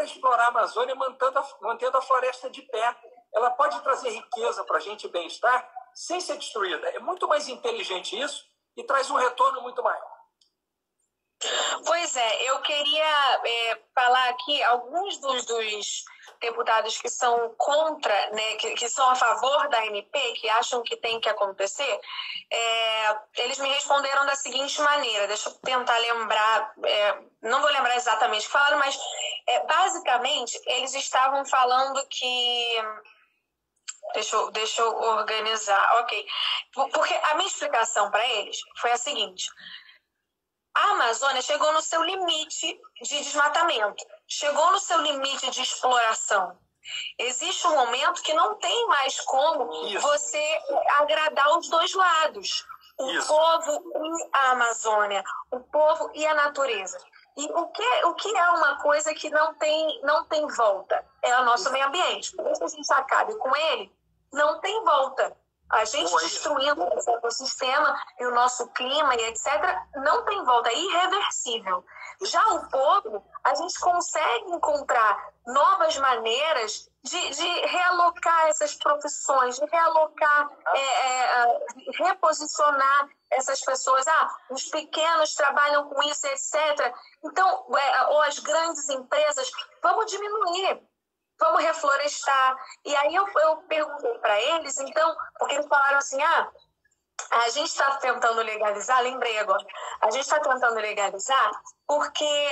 para explorar a Amazônia mantendo a floresta de pé. Ela pode trazer riqueza para a gente e bem-estar sem ser destruída. É muito mais inteligente isso e traz um retorno muito maior. Pois é, eu queria falar aqui alguns dos deputados que são contra, né, que são a favor da MP, que acham que tem que acontecer. Eles me responderam da seguinte maneira, deixa eu tentar lembrar, não vou lembrar exatamente o que falaram, mas basicamente eles estavam falando que... Deixa eu organizar, ok. Porque a minha explicação para eles foi a seguinte: a Amazônia chegou no seu limite de desmatamento, chegou no seu limite de exploração. Existe um momento que não tem mais como você agradar os dois lados, o povo e a Amazônia, o povo e a natureza. E o que é uma coisa que não tem volta? É o nosso meio ambiente. Se a gente acabe com ele, não tem volta. A gente destruindo esse ecossistema e o nosso clima e etc., não tem volta, é irreversível. Já o povo, a gente consegue encontrar novas maneiras de realocar essas profissões, de realocar, reposicionar essas pessoas. Os pequenos trabalham com isso, etc. Então, ou as grandes empresas, vamos diminuir. Vamos reflorestar. E aí eu perguntei para eles, então, porque eles falaram assim, a gente está tentando legalizar, lembrei agora, a gente está tentando legalizar porque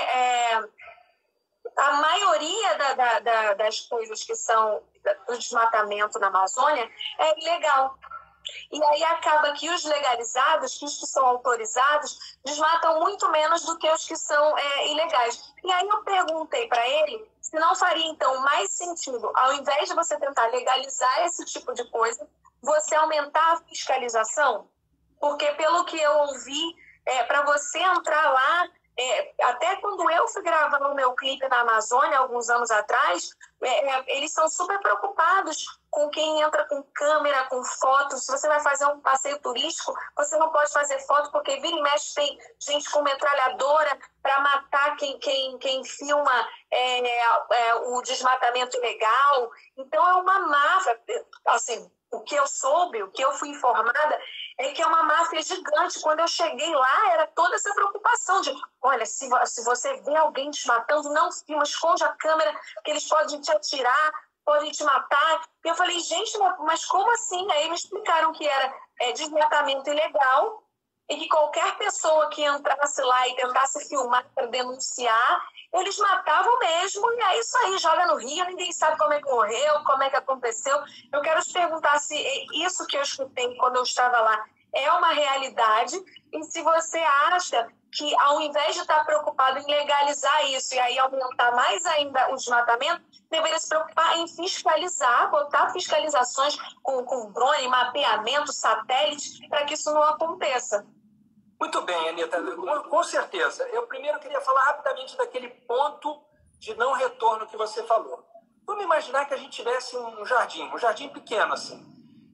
a maioria das coisas que são do desmatamento na Amazônia é ilegal. E aí acaba que os legalizados, que os que são autorizados, desmatam muito menos do que os que são ilegais. E aí eu perguntei para ele se não faria, então, mais sentido, ao invés de você tentar legalizar esse tipo de coisa, você aumentar a fiscalização? Porque, pelo que eu ouvi, para você entrar lá, até quando eu fui gravar o meu clipe na Amazônia, alguns anos atrás, eles são super preocupados com quem entra com câmera, com fotos. Se você vai fazer um passeio turístico, você não pode fazer foto, porque vira e mexe tem gente com metralhadora para matar quem filma o desmatamento ilegal. Então é uma máfia. Assim, o que eu soube, o que eu fui informada, é que é uma máfia gigante. Quando eu cheguei lá, era toda essa preocupação de, olha, se você vê alguém desmatando, não filma, esconde a câmera, que eles podem te atirar, podem te matar. E eu falei, gente, mas como assim? Aí me explicaram que era desmatamento ilegal e que qualquer pessoa que entrasse lá e tentasse filmar para denunciar, eles matavam mesmo, e é isso aí, joga no rio, ninguém sabe como é que morreu, como é que aconteceu. Eu quero te perguntar se isso que eu escutei quando eu estava lá é uma realidade, e se você acha que, ao invés de estar preocupado em legalizar isso e aí aumentar mais ainda o desmatamento, deveria se preocupar em fiscalizar, botar fiscalizações com drone, mapeamento, satélite, para que isso não aconteça. Muito bem, Anita, com certeza. Eu primeiro queria falar rapidamente daquele ponto de não retorno que você falou. Vamos imaginar que a gente tivesse um jardim pequeno assim.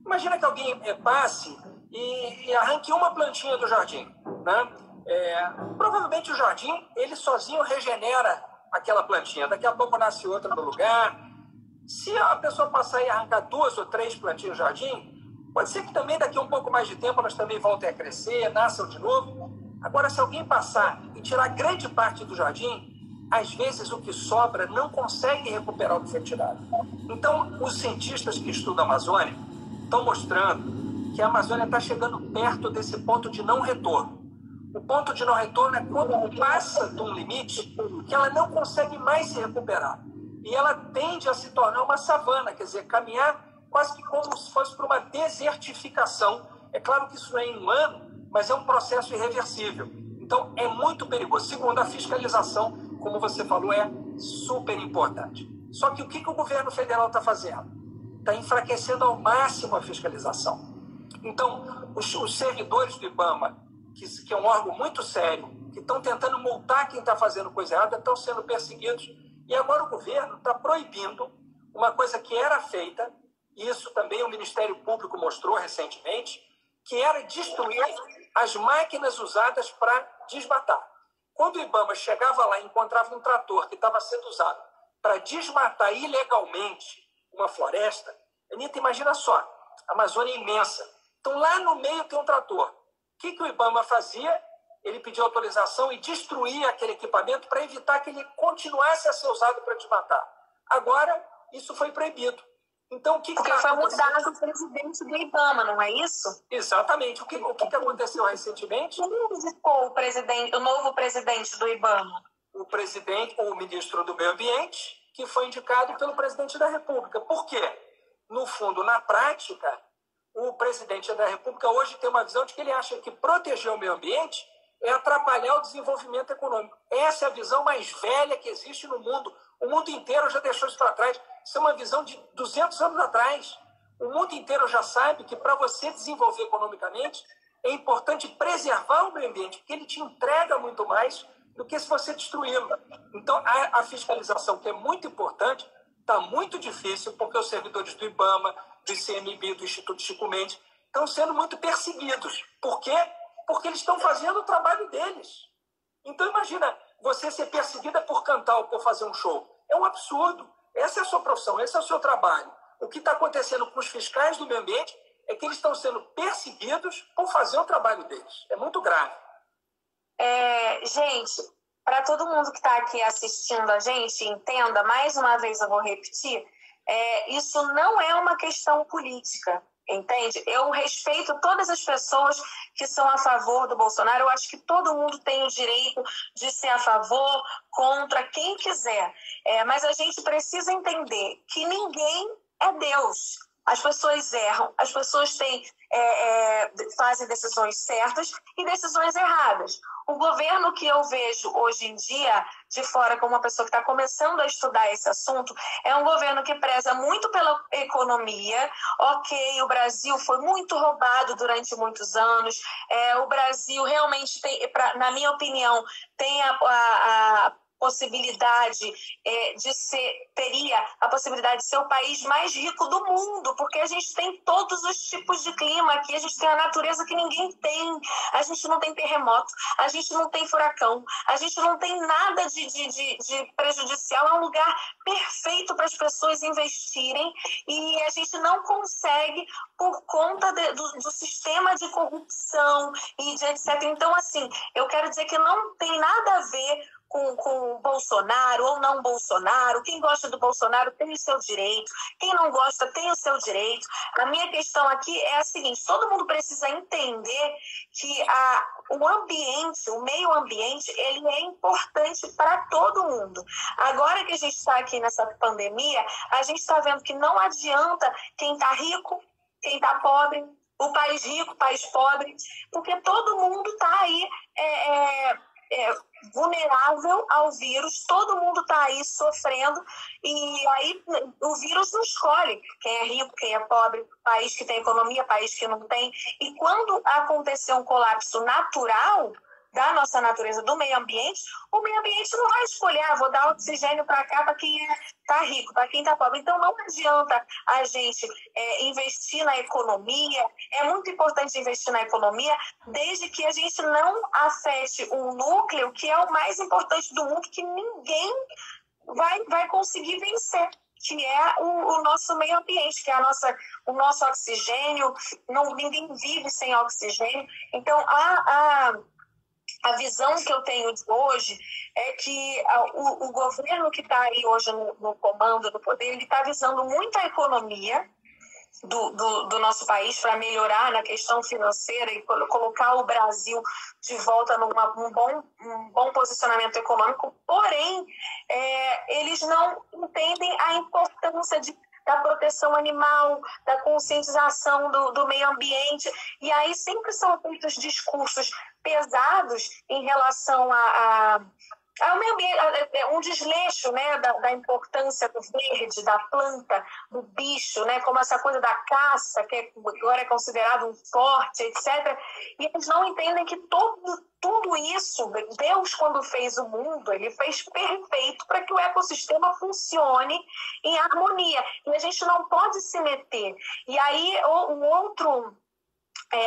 Imagina que alguém passe e arranque uma plantinha do jardim, né? Provavelmente o jardim, ele sozinho regenera aquela plantinha. Daqui a pouco nasce outra no lugar. Se a pessoa passar e arrancar 2 ou 3 plantinhas no jardim, pode ser que também daqui a um pouco mais de tempo elas também voltem a crescer, nasçam de novo. Agora, se alguém passar e tirar grande parte do jardim, às vezes o que sobra não consegue recuperar o que foi tirado. Então, os cientistas que estudam a Amazônia estão mostrando que a Amazônia está chegando perto desse ponto de não retorno. O ponto de não retorno é quando passa de um limite que ela não consegue mais se recuperar. E ela tende a se tornar uma savana, quer dizer, caminhar quase que como se fosse para uma desertificação. É claro que isso não é em um ano, mas é um processo irreversível. Então, é muito perigoso. Segundo, a fiscalização, como você falou, é super importante. Só que o que o governo federal está fazendo? Está enfraquecendo ao máximo a fiscalização. Então, os servidores do IBAMA, que é um órgão muito sério, que estão tentando multar quem está fazendo coisa errada, estão sendo perseguidos. E agora o governo está proibindo uma coisa que era feita, e isso também o Ministério Público mostrou recentemente, que era destruir as máquinas usadas para desmatar. Quando o IBAMA chegava lá e encontrava um trator que estava sendo usado para desmatar ilegalmente uma floresta, Anitta, imagina só, a Amazônia é imensa. Então, lá no meio tem um trator. O que o IBAMA fazia? Ele pediu autorização e destruía aquele equipamento para evitar que ele continuasse a ser usado para desmatar. Agora, isso foi proibido. Então, Porque foi mudado o presidente do IBAMA, não é isso? Exatamente. O que aconteceu recentemente? Quem indicou o novo presidente do IBAMA? O ministro do Meio Ambiente, que foi indicado pelo presidente da República. Por quê? No fundo, na prática, o presidente da República hoje tem uma visão de que ele acha que proteger o meio ambiente é atrapalhar o desenvolvimento econômico. Essa é a visão mais velha que existe no mundo. O mundo inteiro já deixou isso para trás. Isso é uma visão de 200 anos atrás. O mundo inteiro já sabe que para você desenvolver economicamente é importante preservar o meio ambiente, porque ele te entrega muito mais do que se você destruí-lo. Então, a fiscalização, que é muito importante, está muito difícil, porque os servidores do IBAMA, do ICMBio, do Instituto Chico Mendes, estão sendo muito perseguidos. Por quê? Porque eles estão fazendo o trabalho deles. Então, imagina, você ser perseguida por cantar ou por fazer um show. É um absurdo. Essa é a sua profissão, esse é o seu trabalho. O que está acontecendo com os fiscais do meio ambiente é que eles estão sendo perseguidos por fazer o trabalho deles. É muito grave. Gente, para todo mundo que está aqui assistindo a gente, entenda, mais uma vez eu vou repetir, isso não é uma questão política. Entende? Eu respeito todas as pessoas que são a favor do Bolsonaro. Eu acho que todo mundo tem o direito de ser a favor, contra, quem quiser. Mas a gente precisa entender que ninguém é Deus. As pessoas erram, as pessoas fazem decisões certas e decisões erradas. O governo que eu vejo hoje em dia, de fora, como uma pessoa que está começando a estudar esse assunto, é um governo que preza muito pela economia. Ok, o Brasil foi muito roubado durante muitos anos. O Brasil realmente tem, na minha opinião, tem a possibilidade teria a possibilidade de ser o país mais rico do mundo, porque a gente tem todos os tipos de clima aqui, a gente tem a natureza que ninguém tem, a gente não tem terremoto, a gente não tem furacão, a gente não tem nada de prejudicial, é um lugar perfeito para as pessoas investirem e a gente não consegue por conta do sistema de corrupção e de etc. Então, assim, eu quero dizer que não tem nada a ver com Bolsonaro ou não Bolsonaro. Quem gosta do Bolsonaro tem o seu direito, quem não gosta tem o seu direito. A minha questão aqui é a seguinte: todo mundo precisa entender que o ambiente, o meio ambiente, ele é importante para todo mundo. Agora que a gente está aqui nessa pandemia, a gente está vendo que não adianta quem está rico, quem está pobre, o país rico, o país pobre, porque todo mundo está aí vulnerável ao vírus, todo mundo está aí sofrendo e aí o vírus não escolhe quem é rico, quem é pobre, país que tem economia, país que não tem. E quando acontecer um colapso natural da nossa natureza, do meio ambiente, o meio ambiente não vai escolher, vou dar oxigênio para cá para quem está rico, para quem está pobre. Então não adianta a gente investir na economia, é muito importante investir na economia, desde que a gente não afete um núcleo que é o mais importante do mundo, que ninguém vai conseguir vencer, que é o nosso meio ambiente, que é o nosso oxigênio. Ninguém vive sem oxigênio. Então, a visão que eu tenho de hoje é que o governo que está aí hoje no comando do poder, ele está visando muito a economia do nosso país para melhorar na questão financeira e colocar o Brasil de volta num bom posicionamento econômico. Porém, eles não entendem a importância da proteção animal, da conscientização do meio ambiente. E aí sempre são feitos discursos pesados em relação ao meio ambiente, um desleixo, né, da importância do verde, da planta, do bicho, né, como essa coisa da caça, que agora é considerado um esporte, etc. E eles não entendem que tudo isso, Deus, quando fez o mundo, ele fez perfeito para que o ecossistema funcione em harmonia. E a gente não pode se meter. E aí,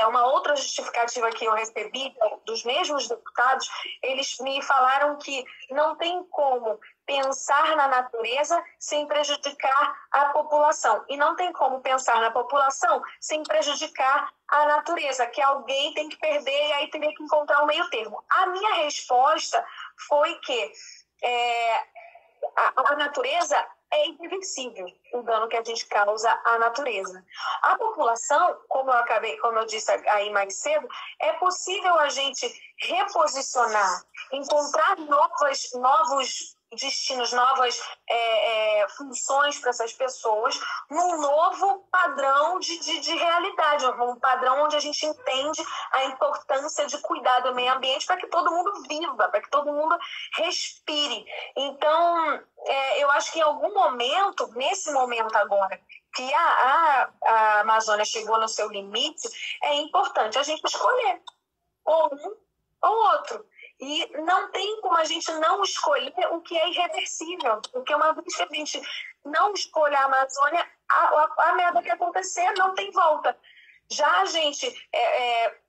uma outra justificativa que eu recebi dos mesmos deputados, eles me falaram que não tem como pensar na natureza sem prejudicar a população. E não tem como pensar na população sem prejudicar a natureza, que alguém tem que perder e aí teria que encontrar um meio termo. A minha resposta foi que a natureza é irreversível, o dano que a gente causa à natureza. A população, como eu disse aí mais cedo, é possível a gente reposicionar, encontrar novos destinos, novas funções para essas pessoas, num novo padrão de realidade, um padrão onde a gente entende a importância de cuidar do meio ambiente para que todo mundo viva, para que todo mundo respire. Então, eu acho que em algum momento, nesse momento agora, que a Amazônia chegou no seu limite, é importante a gente escolher ou um ou outro. E não tem como a gente não escolher o que é irreversível, porque uma vez que a gente não escolhe a Amazônia, a merda que acontecer não tem volta. Já a gente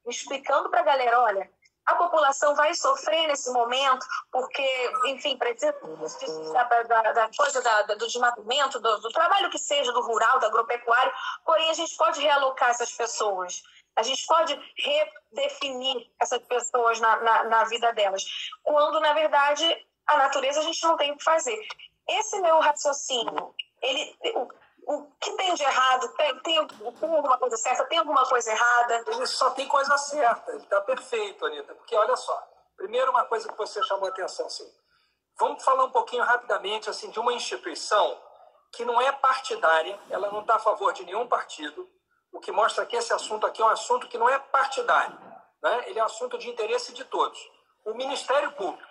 explicando para a galera, olha, a população vai sofrer nesse momento, porque, enfim, precisa da coisa do desmatamento, do trabalho que seja, do rural, do agropecuário, porém a gente pode realocar essas pessoas. A gente pode redefinir essas pessoas na vida delas, quando, na verdade, a natureza a gente não tem o que fazer. Esse meu raciocínio, o que tem de errado? Tem alguma coisa certa? Tem alguma coisa errada? Ele só tem coisa certa. Ele está perfeito, Anitta. Porque, olha só, primeiro uma coisa que você chamou a atenção, assim, vamos falar um pouquinho rapidamente assim, de uma instituição que não é partidária, ela não está a favor de nenhum partido. O que mostra que esse assunto aqui é um assunto que não é partidário, né? Ele é um assunto de interesse de todos. O Ministério Público.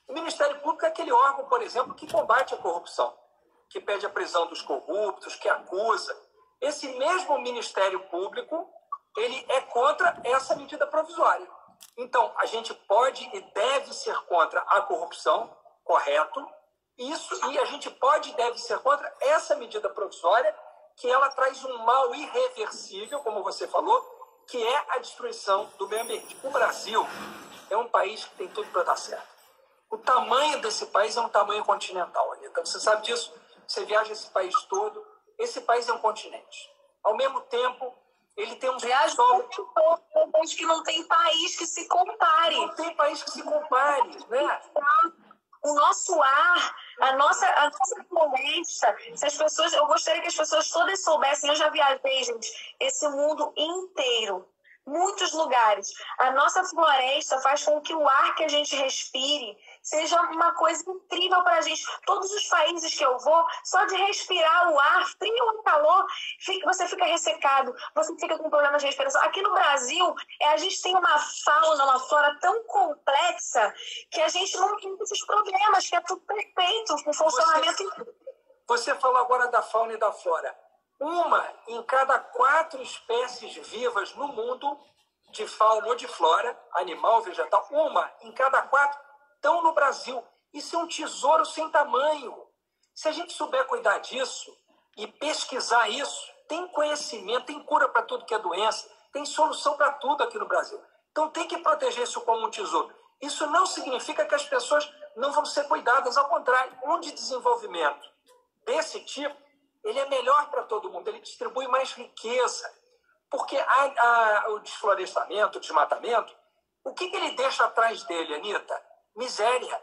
O Ministério Público é aquele órgão, por exemplo, que combate a corrupção, que pede a prisão dos corruptos, que acusa. Esse mesmo Ministério Público, ele é contra essa medida provisória. Então, a gente pode e deve ser contra a corrupção, correto? E a gente pode e deve ser contra essa medida provisória, que ela traz um mal irreversível, como você falou, que é a destruição do meio ambiente. O Brasil é um país que tem tudo para dar certo. O tamanho desse país é um tamanho continental, Anitta. Você sabe disso? Você viaja esse país todo. Esse país é um continente. Ao mesmo tempo, ele tem um solo... Acho que não tem país que se compare. Não tem país que se compare, né? O nosso ar, a nossa floresta, eu gostaria que as pessoas todas soubessem, eu já viajei, gente, esse mundo inteiro, muitos lugares. A nossa floresta faz com que o ar que a gente respire seja uma coisa incrível para a gente. Todos os países que eu vou, só de respirar o ar, frio ou calor, você fica ressecado, você fica com problemas de respiração. Aqui no Brasil, a gente tem uma fauna, uma flora tão complexa que a gente não tem esses problemas, que é tudo perfeito, com funcionamento inteiro. Você falou agora da fauna e da flora. Uma em cada 4 espécies vivas no mundo, de fauna ou de flora, animal, vegetal, uma em cada 4 estão no Brasil. Isso é um tesouro sem tamanho. Se a gente souber cuidar disso e pesquisar isso, tem conhecimento, tem cura para tudo que é doença, tem solução para tudo aqui no Brasil. Então tem que proteger isso como um tesouro. Isso não significa que as pessoas não vão ser cuidadas, ao contrário, um de desenvolvimento desse tipo, ele é melhor para todo mundo, ele distribui mais riqueza. Porque o desflorestamento, o desmatamento, o que ele deixa atrás dele, Anitta? Miséria.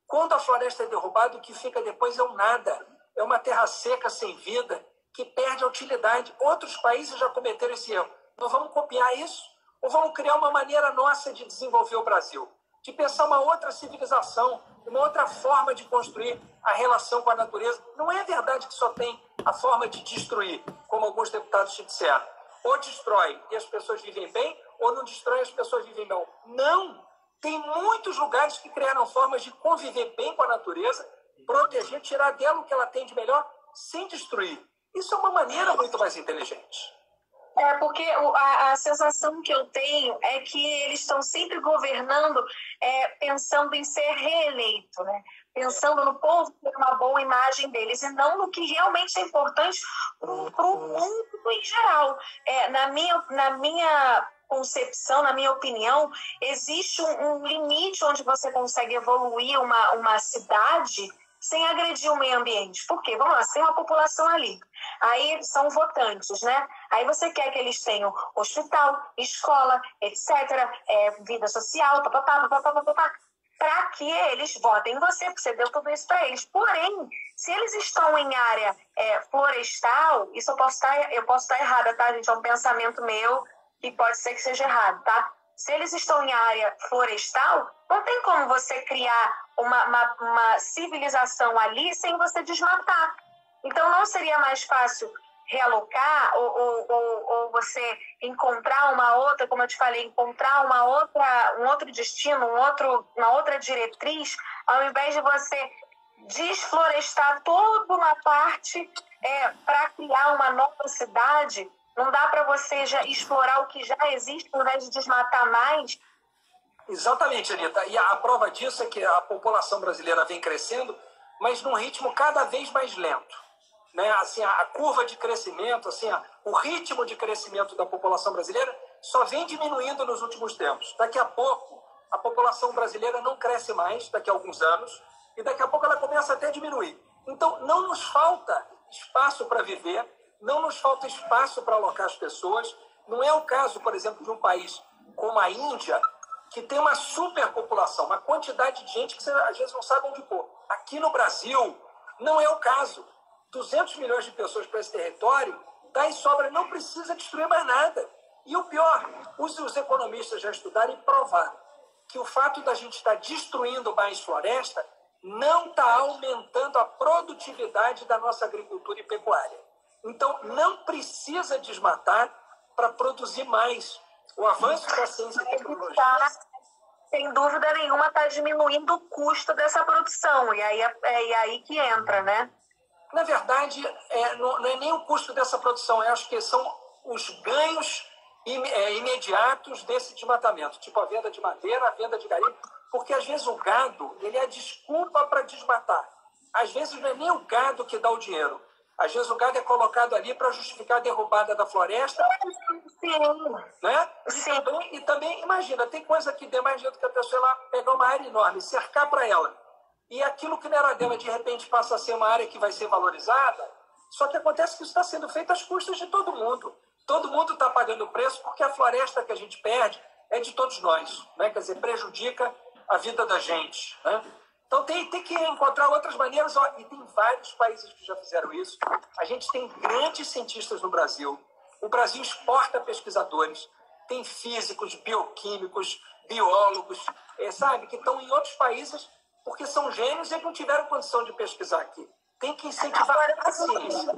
Quando a floresta é derrubada, o que fica depois é um nada. É uma terra seca, sem vida, que perde a utilidade. Outros países já cometeram esse erro. Nós vamos copiar isso? Ou vamos criar uma maneira nossa de desenvolver o Brasil? De pensar uma outra civilização, uma outra forma de construir a relação com a natureza? Não é verdade que só tem a forma de destruir, como alguns deputados te disseram. Ou destrói e as pessoas vivem bem, ou não destrói e as pessoas vivem mal. Não! Tem muitos lugares que criaram formas de conviver bem com a natureza, proteger, tirar dela o que ela tem de melhor, sem destruir. Isso é uma maneira muito mais inteligente. Porque a sensação que eu tenho é que eles estão sempre governando pensando em ser reeleito, né? Pensando no povo ter uma boa imagem deles e não no que realmente é importante para o mundo em geral. Na minha concepção, na minha opinião, existe um limite onde você consegue evoluir uma cidade sem agredir o meio ambiente. Por quê? Vamos lá, você tem uma população ali. Aí são votantes, né? Aí você quer que eles tenham hospital, escola, etc., vida social, para que eles votem em você, porque você deu tudo isso para eles. Porém, se eles estão em área florestal, isso eu posso estar errada, tá, gente? É um pensamento meu e pode ser que seja errado, tá? Se eles estão em área florestal, não tem como você criar uma civilização ali sem você desmatar. Então, não seria mais fácil realocar ou você encontrar uma outra, como eu te falei, encontrar um outro destino, uma outra diretriz, ao invés de você desflorestar toda uma parte para criar uma nova cidade? Não dá para você já explorar o que já existe, ao invés de desmatar mais? Exatamente, Anitta. E a prova disso é que a população brasileira vem crescendo, mas num ritmo cada vez mais lento. Né? Assim, a curva de crescimento, assim, o ritmo de crescimento da população brasileira só vem diminuindo nos últimos tempos. Daqui a pouco, a população brasileira não cresce mais, daqui a alguns anos, e daqui a pouco ela começa até a diminuir. Então, não nos falta espaço para viver, não nos falta espaço para alocar as pessoas. Não é o caso, por exemplo, de um país como a Índia, que tem uma superpopulação, uma quantidade de gente que você às vezes não sabe onde pôr. Aqui no Brasil, não é o caso. 200 milhões de pessoas para esse território, daí sobra, não precisa destruir mais nada. E o pior, os economistas já estudaram e provaram que o fato da gente estar destruindo mais floresta não está aumentando a produtividade da nossa agricultura e pecuária. Então, não precisa desmatar para produzir mais. O avanço da ciência e tecnologia... Sem dúvida nenhuma, está diminuindo o custo dessa produção. E aí que entra, né? Na verdade, não é nem o custo dessa produção. Eu acho que são os ganhos imediatos desse desmatamento. Tipo a venda de madeira, a venda de garimpo. Porque, às vezes, o gado ele é a desculpa para desmatar. Às vezes, não é nem o gado que dá o dinheiro. Às vezes, o gado é colocado ali para justificar a derrubada da floresta. Sim. Né? Sim. E também, imagina, tem coisa que dê mais jeito que a pessoa lá pegar uma área enorme, cercar para ela. E aquilo que não era dela, de repente, passa a ser uma área que vai ser valorizada. Só que acontece que isso está sendo feito às custas de todo mundo. Todo mundo está pagando o preço porque a floresta que a gente perde é de todos nós. Né? Quer dizer, prejudica a vida da gente. Né? Então tem que encontrar outras maneiras. E tem vários países que já fizeram isso. A gente tem grandes cientistas no Brasil. O Brasil exporta pesquisadores. Tem físicos, bioquímicos, biólogos, sabe, que estão em outros países porque são gênios e não tiveram condição de pesquisar aqui. Tem que incentivar a ciência.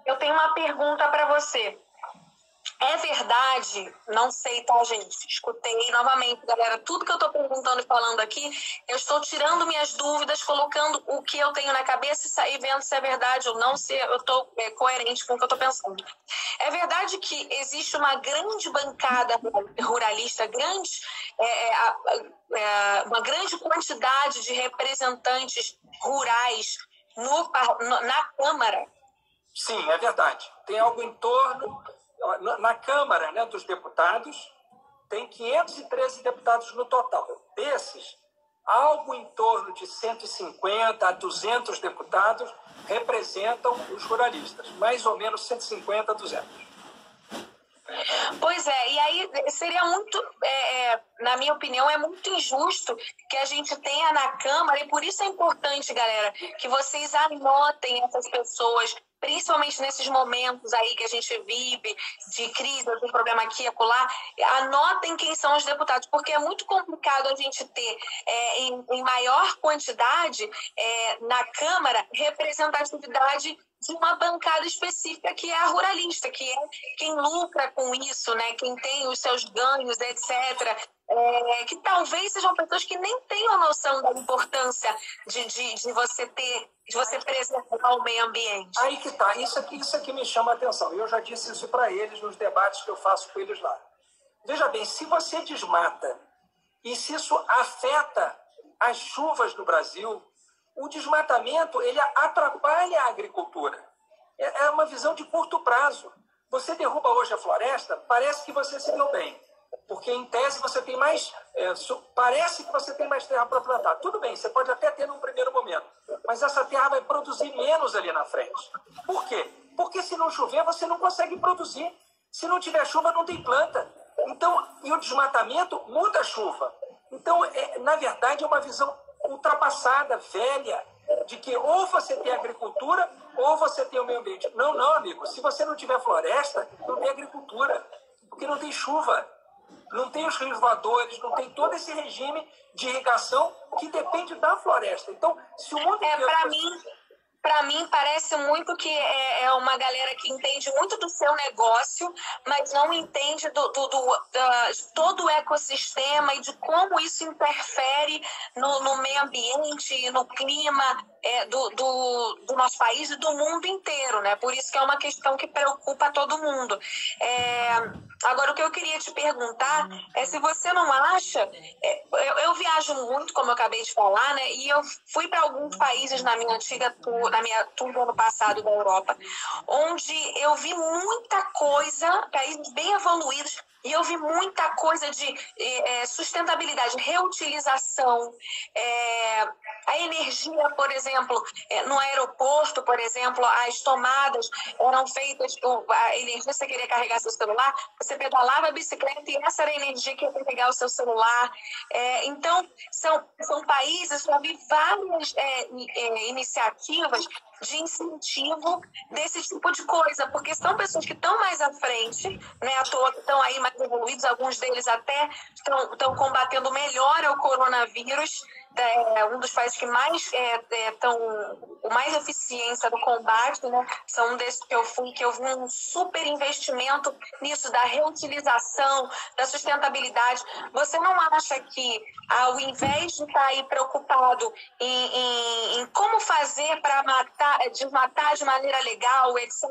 Eu tenho uma pergunta para você. É verdade, não sei, tá, gente? Escutei novamente, galera. Tudo que eu estou perguntando e falando aqui, eu estou tirando minhas dúvidas, colocando o que eu tenho na cabeça e sair vendo se é verdade ou não, se eu estou coerente com o que eu estou pensando. É verdade que existe uma grande bancada ruralista, uma grande quantidade de representantes rurais na Câmara? Sim, é verdade. Tem algo em torno... Na Câmara, né, dos Deputados, tem 513 deputados no total. Desses, algo em torno de 150 a 200 deputados representam os ruralistas. Mais ou menos 150 a 200. Pois é, e aí seria muito, na minha opinião, é muito injusto que a gente tenha na Câmara, e por isso é importante, galera, que vocês anotem essas pessoas, principalmente nesses momentos aí que a gente vive de crise, de problema aqui e acolá, anotem quem são os deputados, porque é muito complicado a gente ter em maior quantidade na Câmara representatividade de uma bancada específica que é a ruralista, que é quem lucra com isso, né? Quem tem os seus ganhos, etc., que talvez sejam pessoas que nem tenham noção da importância de você preservar o meio ambiente. Aí que tá, isso aqui me chama a atenção. Eu já disse isso para eles nos debates que eu faço com eles lá. Veja bem, se você desmata e se isso afeta as chuvas no Brasil, o desmatamento ele atrapalha a agricultura. É uma visão de curto prazo. Você derruba hoje a floresta, parece que você se deu bem. Porque, em tese, você tem mais... parece que você tem mais terra para plantar. Tudo bem, você pode até ter num primeiro momento. Mas essa terra vai produzir menos ali na frente. Por quê? Porque se não chover, você não consegue produzir. Se não tiver chuva, não tem planta. Então, e o desmatamento muda a chuva. Então, na verdade, é uma visão ultrapassada, velha, de que ou você tem agricultura ou você tem o meio ambiente. Não, amigo. Se você não tiver floresta, não tem agricultura. Porque não tem chuva. Não tem os rios voadores, não tem todo esse regime de irrigação que depende da floresta. Então, se o mundo... Para mim, parece muito que é uma galera que entende muito do seu negócio, mas não entende de todo o ecossistema e de como isso interfere no meio ambiente, no clima do nosso país e do mundo inteiro, né? Por isso que é uma questão que preocupa todo mundo. Agora, o que eu queria te perguntar é se você não acha... eu viajo muito, como eu acabei de falar, né? E eu fui para alguns países na minha tour do ano passado da Europa, onde eu vi muita coisa, países bem evoluídos, e eu vi muita coisa de sustentabilidade, reutilização, a energia, por exemplo, no aeroporto, por exemplo, as tomadas eram feitas, a energia, você queria carregar seu celular, você pedalava a bicicleta e essa era a energia que ia carregar o seu celular. Então, são países, eu vi várias iniciativas de incentivo desse tipo de coisa, porque são pessoas que estão mais à frente, né, à toa que estão aí mais evoluídos, alguns deles até estão combatendo melhor o coronavírus, um dos países que mais com mais eficiência no combate, né? São um desses que eu vi um super investimento nisso, da reutilização, da sustentabilidade. Você não acha que, ao invés de estar aí preocupado em como fazer para desmatar de maneira legal, etc.,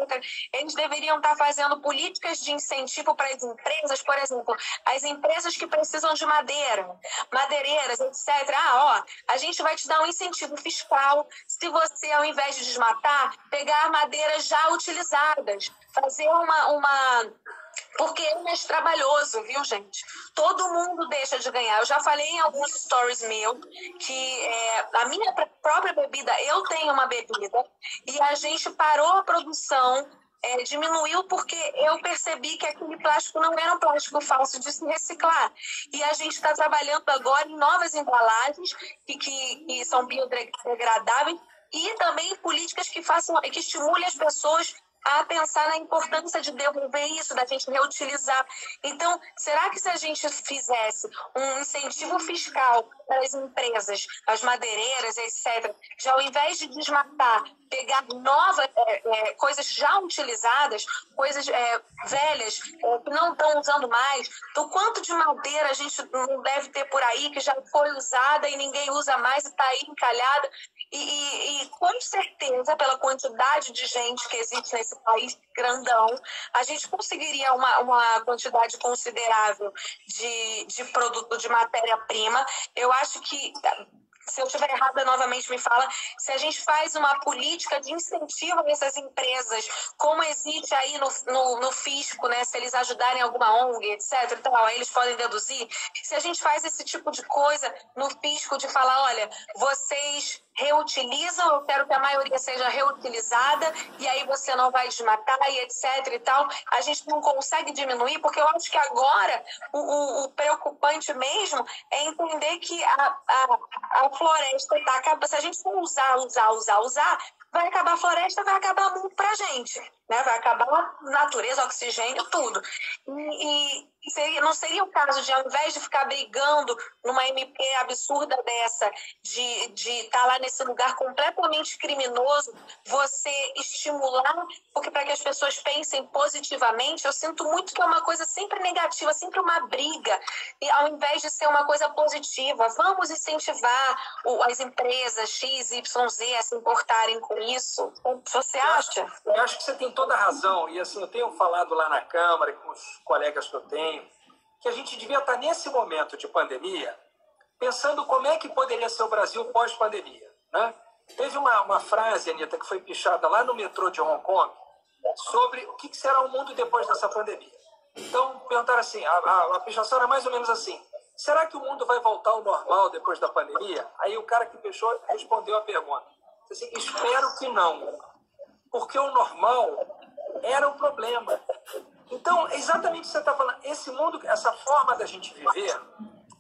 eles deveriam estar fazendo políticas de incentivo para as empresas, por exemplo, as empresas que precisam de madeireiras, etc., a gente vai te dar um incentivo fiscal se você, ao invés de desmatar, pegar madeiras já utilizadas, fazer porque é mais trabalhoso, viu, gente? Todo mundo deixa de ganhar. Eu já falei em alguns stories meus que a minha própria bebida, eu tenho uma bebida, e a gente parou a produção, diminuiu porque eu percebi que aquele plástico não era um plástico fácil de se reciclar. E a gente está trabalhando agora em novas embalagens que são biodegradáveis e também políticas que estimulem as pessoas a pensar na importância de devolver isso, da gente reutilizar. Então, será que se a gente fizesse um incentivo fiscal para as empresas, as madeireiras, etc., já ao invés de desmatar, pegar novas coisas já utilizadas, coisas velhas, que não estão usando mais, então quanto de madeira a gente não deve ter por aí que já foi usada e ninguém usa mais e está aí encalhada? E com certeza, pela quantidade de gente que existe nesse país grandão, a gente conseguiria uma quantidade considerável de produto, de matéria-prima. Eu acho que, se eu estiver errada, novamente me fala, se a gente faz uma política de incentivo a essas empresas, como existe aí no fisco, né, se eles ajudarem alguma ONG, etc., então, aí eles podem deduzir. Se a gente faz esse tipo de coisa no fisco, de falar, olha, vocês reutilizam, eu quero que a maioria seja reutilizada, e aí você não vai desmatar, e etc. e tal, a gente não consegue diminuir, porque eu acho que agora o preocupante mesmo é entender que a floresta está acabando. Se a gente for usar, vai acabar a floresta, vai acabar muito pra gente, né? Vai acabar a natureza, oxigênio, tudo. Não seria o caso de, ao invés de ficar brigando numa MP absurda dessa, de estar lá nesse lugar completamente criminoso, você estimular, porque para que as pessoas pensem positivamente, eu sinto muito que é uma coisa sempre negativa, sempre uma briga, e ao invés de ser uma coisa positiva, vamos incentivar as empresas X, Y, Z a se importarem com isso. O que você acha? Eu acho que você tem toda a razão, e assim, eu tenho falado lá na Câmara com os colegas que eu tenho, que a gente devia estar nesse momento de pandemia pensando como é que poderia ser o Brasil pós-pandemia, né? Teve uma frase, Anitta, que foi pichada lá no metrô de Hong Kong sobre o que será o mundo depois dessa pandemia. Então, perguntaram assim, a pichação era mais ou menos assim: será que o mundo vai voltar ao normal depois da pandemia? Aí o cara que pichou respondeu a pergunta. Assim, espero que não, porque o normal era o problema. Então, exatamente o que você está falando. Esse mundo, essa forma da gente viver,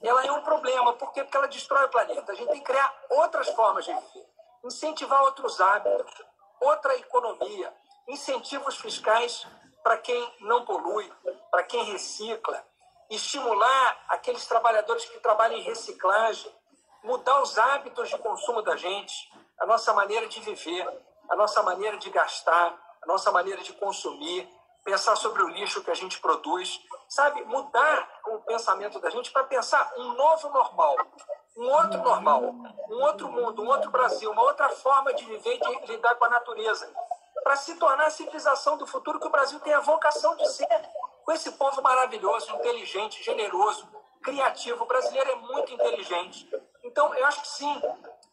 ela é um problema. Por quê? Porque ela destrói o planeta. A gente tem que criar outras formas de viver. Incentivar outros hábitos, outra economia, incentivos fiscais para quem não polui, para quem recicla, estimular aqueles trabalhadores que trabalham em reciclagem, mudar os hábitos de consumo da gente, a nossa maneira de viver, a nossa maneira de gastar, a nossa maneira de consumir, pensar sobre o lixo que a gente produz, sabe? Mudar o pensamento da gente para pensar um novo normal, um outro mundo, um outro Brasil, uma outra forma de viver e de lidar com a natureza, para se tornar a civilização do futuro que o Brasil tem a vocação de ser, com esse povo maravilhoso, inteligente, generoso, criativo. O brasileiro é muito inteligente. Então, eu acho que sim,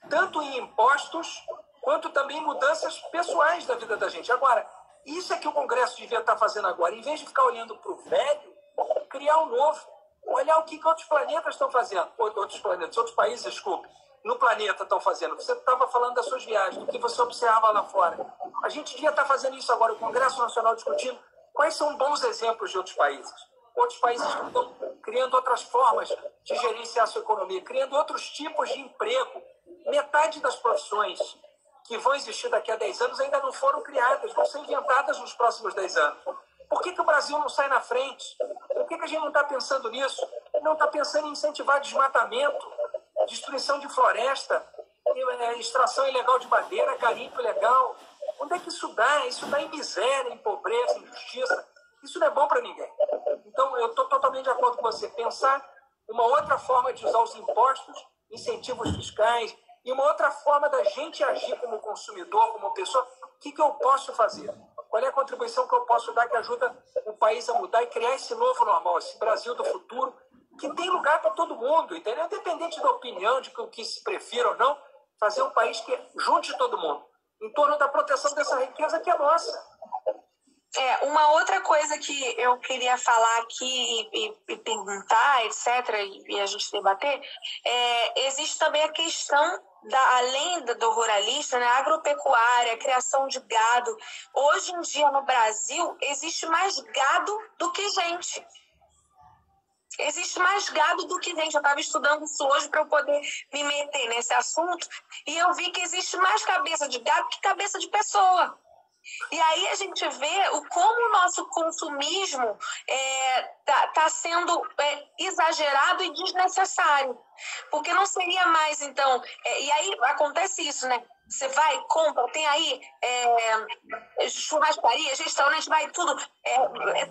tanto em impostos, quanto também em mudanças pessoais da vida da gente. Agora, isso é que o Congresso devia estar fazendo agora. Em vez de ficar olhando para o velho, criar um novo. Olhar o que outros planetas estão fazendo. Outros países, desculpe, no planeta estão fazendo. Você estava falando das suas viagens, do que você observa lá fora. A gente devia estar fazendo isso agora, o Congresso Nacional discutindo quais são bons exemplos de outros países. Outros países que estão criando outras formas de gerenciar a sua economia, criando outros tipos de emprego. Metade das profissões que vão existir daqui a 10 anos ainda não foram criadas, vão ser inventadas nos próximos 10 anos. Por que o Brasil não sai na frente? Por que a gente não está pensando nisso? Não está pensando em incentivar desmatamento, destruição de floresta, extração ilegal de madeira, garimpo ilegal. Onde é que isso dá? Isso dá em miséria, em pobreza, em injustiça. Isso não é bom para ninguém. Então, eu estou totalmente de acordo com você. Pensar uma outra forma de usar os impostos, incentivos fiscais, e uma outra forma da gente agir como consumidor, como pessoa. O que eu posso fazer? Qual é a contribuição que eu posso dar que ajuda o país a mudar e criar esse novo normal, esse Brasil do futuro, que tem lugar para todo mundo, entendeu? Independente da opinião, de o que se prefira ou não, fazer um país que junte todo mundo em torno da proteção dessa riqueza que é nossa. Uma outra coisa que eu queria falar aqui e perguntar, etc., e a gente debater, existe também a questão, além do ruralista, né, agropecuária, criação de gado. Hoje em dia, no Brasil, existe mais gado do que gente. Existe mais gado do que gente. Eu estava estudando isso hoje para eu poder me meter nesse assunto, e eu vi que existe mais cabeça de gado que cabeça de pessoa. E aí a gente vê como o nosso consumismo tá sendo exagerado e desnecessário. Porque não seria mais, então... e aí acontece isso, né? Você vai, compra, tem aí churrascarias, restaurantes, vai tudo.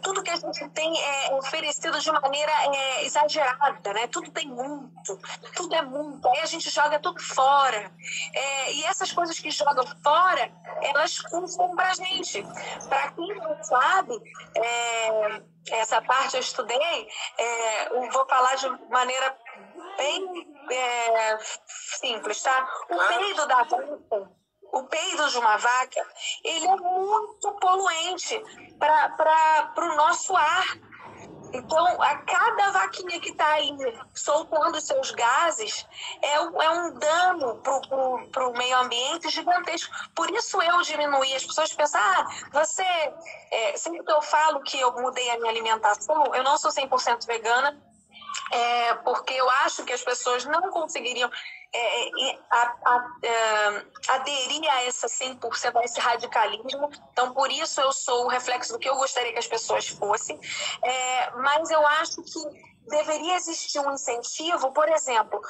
Tudo que a gente tem oferecido de maneira exagerada, né? Tudo tem muito, tudo é muito. Aí a gente joga tudo fora. E essas coisas que jogam fora, elas custam pra gente. Para quem não sabe, essa parte eu estudei, eu vou falar de maneira bem simples, tá? O peido de uma vaca, ele é muito poluente para o nosso ar. Então, a cada vaquinha que está aí soltando seus gases é um dano para o meio ambiente gigantesco. Por isso eu diminuí. As pessoas pensam, sempre que eu falo que eu mudei a minha alimentação, eu não sou 100% vegana, porque eu acho que as pessoas não conseguiriam aderir a essa 100%, a esse radicalismo. Então, por isso eu sou o reflexo do que eu gostaria que as pessoas fossem. Mas eu acho que deveria existir um incentivo, por exemplo,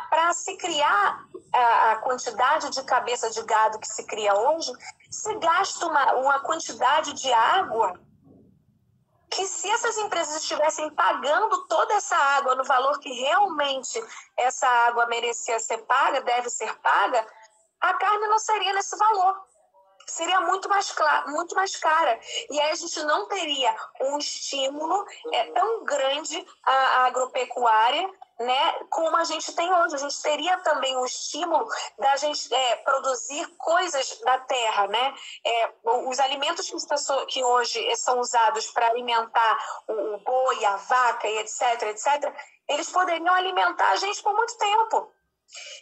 para se criar a quantidade de cabeça de gado que se cria hoje, se gasta uma quantidade de água que, se essas empresas estivessem pagando toda essa água no valor que realmente essa água merecia ser paga, deve ser paga, a carne não seria nesse valor. seria muito mais cara. E aí a gente não teria um estímulo tão grande à agropecuária, né, como a gente tem hoje. A gente teria também o estímulo da gente produzir coisas da terra, né? Os alimentos que hoje são usados para alimentar o boi, a vaca e etc., eles poderiam alimentar a gente por muito tempo.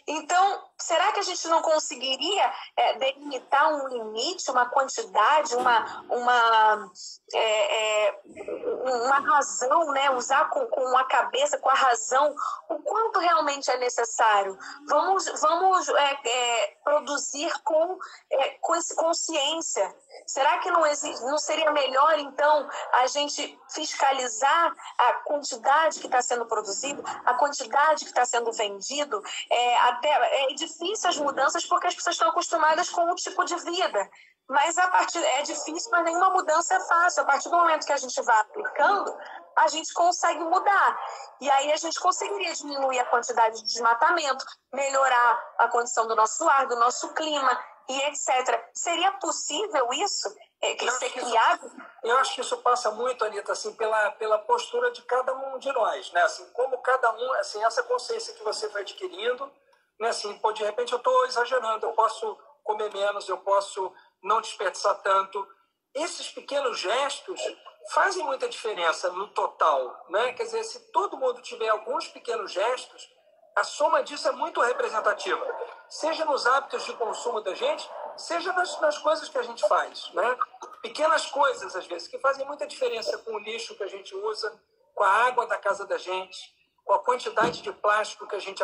Então, será que a gente não conseguiria delimitar um limite, uma quantidade, uma razão, né? Usar com a cabeça, com a razão, o quanto realmente é necessário? Vamos produzir com consciência. Será que não seria melhor, então, a gente fiscalizar a quantidade que está sendo produzido, a quantidade que está sendo vendido? É difícil as mudanças porque as pessoas estão acostumadas com o tipo de vida. Mas é difícil, mas nenhuma mudança é fácil. A partir do momento que a gente vai aplicando, a gente consegue mudar. E aí a gente conseguiria diminuir a quantidade de desmatamento, melhorar a condição do nosso ar, do nosso clima e etc. Seria possível isso? Ser criado? Eu acho que isso passa muito, Anita, assim, pela postura de cada um de nós, né? Assim, como cada um, assim, essa consciência que você vai adquirindo, né? Assim, de repente eu estou exagerando, eu posso comer menos, eu posso não desperdiçar tanto. Esses pequenos gestos fazem muita diferença no total, né? Quer dizer, se todo mundo tiver alguns pequenos gestos, a soma disso é muito representativa. Seja nos hábitos de consumo da gente, seja nas coisas que a gente faz, né? Pequenas coisas, às vezes, que fazem muita diferença com o lixo que a gente usa, com a água da casa da gente, com a quantidade de plástico que a gente